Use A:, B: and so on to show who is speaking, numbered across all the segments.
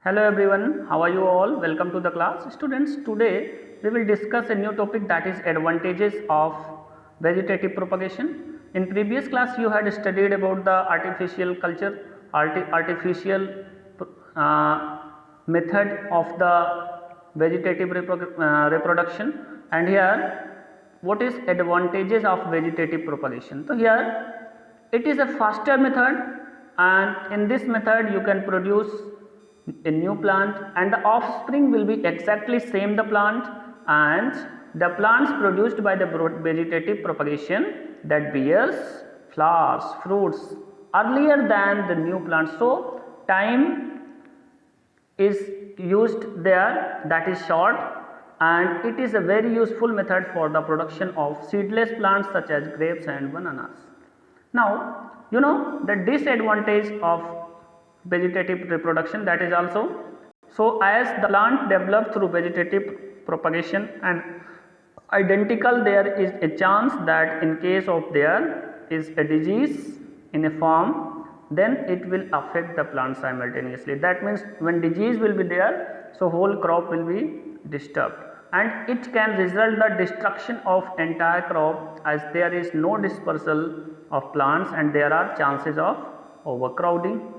A: Hello everyone, how are you all? Welcome to the class. Students, today we will discuss a new topic, that is advantages of vegetative propagation. In previous class you had studied about the artificial culture, artificial uh, method of the vegetative reproduction, and here what is advantages of vegetative propagation. So here it is a faster method, and in this method you can produce a new plant and the offspring will be exactly same the plant, and the plants produced by the vegetative propagation that bears flowers, fruits earlier than the new plant. So time is used there, that is short, and it is a very useful method for the production of seedless plants such as grapes and bananas. Now you know the disadvantage of vegetative reproduction, that is also, so as the plant developed through vegetative propagation and identical, there is a chance that in case of there is a disease in a form, then it will affect the plant simultaneously. That means when disease will be there, so whole crop will be disturbed, and it can result the destruction of entire crop, as there is no dispersal of plants and there are chances of overcrowding,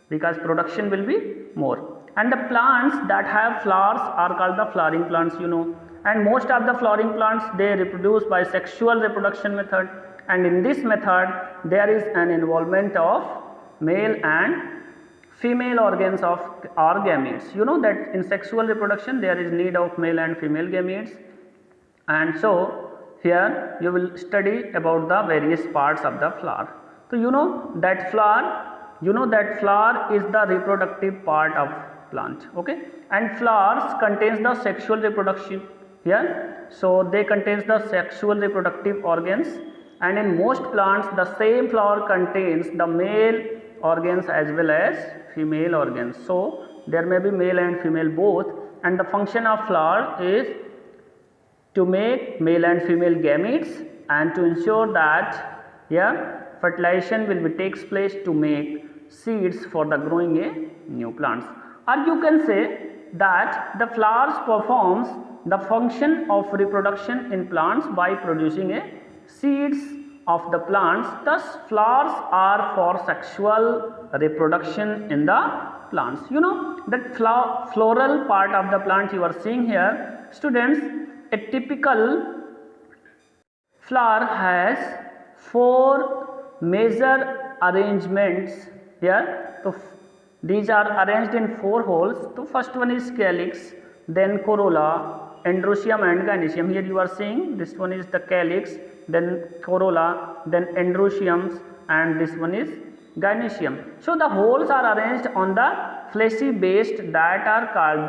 A: because production will be more. And the plants that have flowers are called the flowering plants, and most of the flowering plants, they reproduce by sexual reproduction method, and in this method there is an involvement of male and female organs of or gametes. You know that in sexual reproduction there is need of male and female gametes, and so here you will study about the various parts of the flower. So you know that flower is the reproductive part of plant, okay, and flowers contains the sexual reproduction here, so they contains the sexual reproductive organs, and in most plants the same flower contains the male organs as well as female organs. So there may be male and female both, and the function of flower is to make male and female gametes and to ensure that fertilization will be takes place to make seeds for the growing a new plants. Or you can say that the flowers performs the function of reproduction in plants by producing a seeds of the plants. Thus flowers are for sexual reproduction in the plants. You know that floral part of the plant you are seeing here, students. A typical flower has four major arrangements here. So these are arranged in four holes. So first one is calyx, then corolla, androecium and gynoecium. Here you are seeing this one is the calyx, then corolla, then androecium, and this one is gynoecium. So the holes are arranged on the fleshy base that are called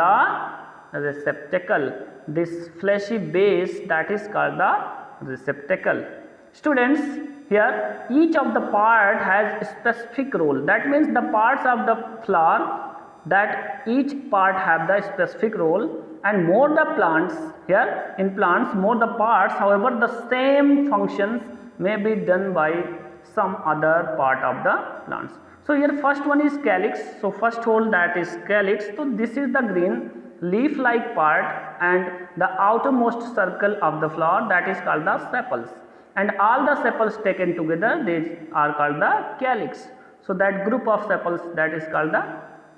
A: the receptacle. This fleshy base that is called the receptacle. Students, here each of the part has a specific role. That means the parts of the flower, that each part have the specific role, and more the plants, here in plants more the parts, however the same functions may be done by some other part of the plants. So here first one is calyx. So first hole, that is calyx. So this is the green leaf like part, and the outermost circle of the flower, that is called the sepals, and all the sepals taken together, they are called the calyx. So that group of sepals, that is called the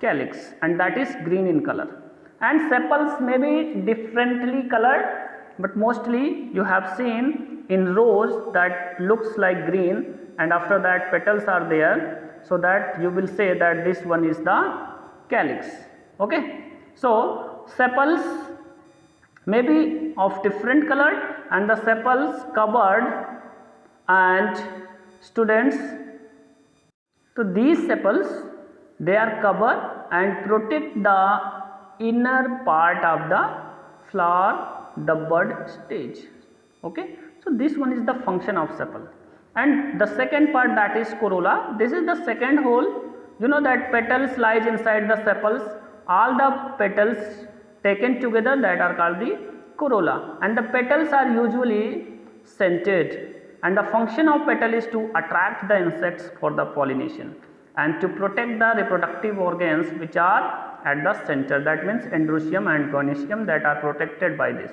A: calyx, and that is green in color. And sepals may be differently colored, but mostly you have seen in rows that looks like green, and after that petals are there, so that you will say that this one is the calyx, okay. So sepals may be of different color, and the sepals covered, and students, so these sepals, they are covered and protect the inner part of the flower, the bud stage, okay. So this one is the function of sepal. And the second part, that is corolla. This is the second hole. You know that petals lies inside the sepals. All the petals taken together, that are called the corolla, and the petals are usually scented, and the function of petal is to attract the insects for the pollination and to protect the reproductive organs which are at the center, that means androecium and gynoecium, that are protected by this.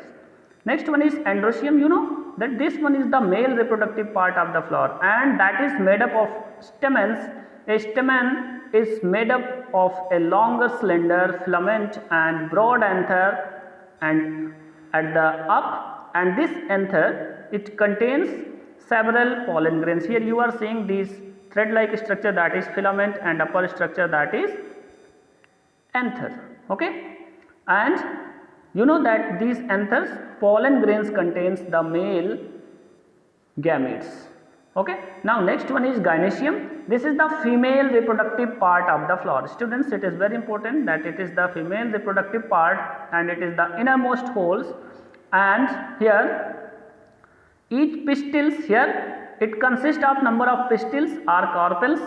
A: Next one is androecium. You know that this one is the male reproductive part of the flower, and that is made up of stamens. A stamen is made up of a longer slender filament and broad anther and at the up, and this anther, it contains several pollen grains. Here you are seeing these thread like structure, that is filament, and upper structure, that is anther. Okay, and you know that these anthers, pollen grains, contains the male gametes. Okay, now next one is gynoecium. This is the female reproductive part of the flower. Students, it is very important that it is the female reproductive part, and it is the innermost holes, and here each pistils, here it consists of number of pistils or carpels.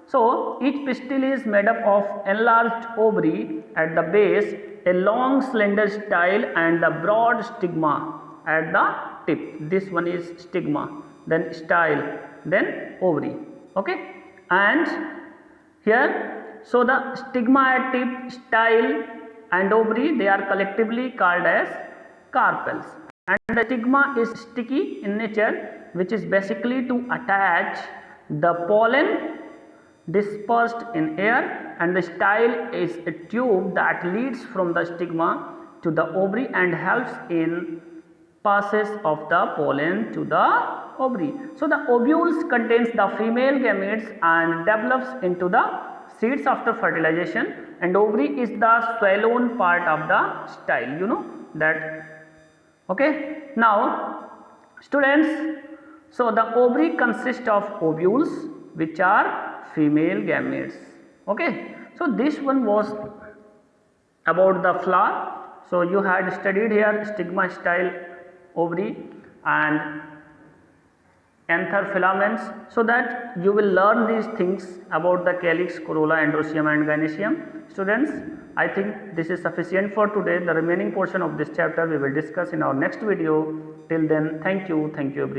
A: So each pistil is made up of enlarged ovary at the base, a long slender style, and the broad stigma at the tip. This one is stigma, then style, then ovary. Okay, and here, so the stigma at tip, style, and ovary, they are collectively called as carpels. And the stigma is sticky in nature, which is basically to attach the pollen dispersed in air, and the style is a tube that leads from the stigma to the ovary and helps in passes of the pollen to the ovary. So the ovules contains the female gametes and develops into the seeds after fertilization, and ovary is the swollen part of the style, you know that. Okay, now students, so the ovary consists of ovules, which are female gametes. Okay, so this one was about the flower. So you had studied here stigma, style, ovary, and anther, filaments, so that you will learn these things about the calyx, corolla, androecium and gynoecium. Students, I think this is sufficient for today. The remaining portion of this chapter we will discuss in our next video. Till then, thank you everyone.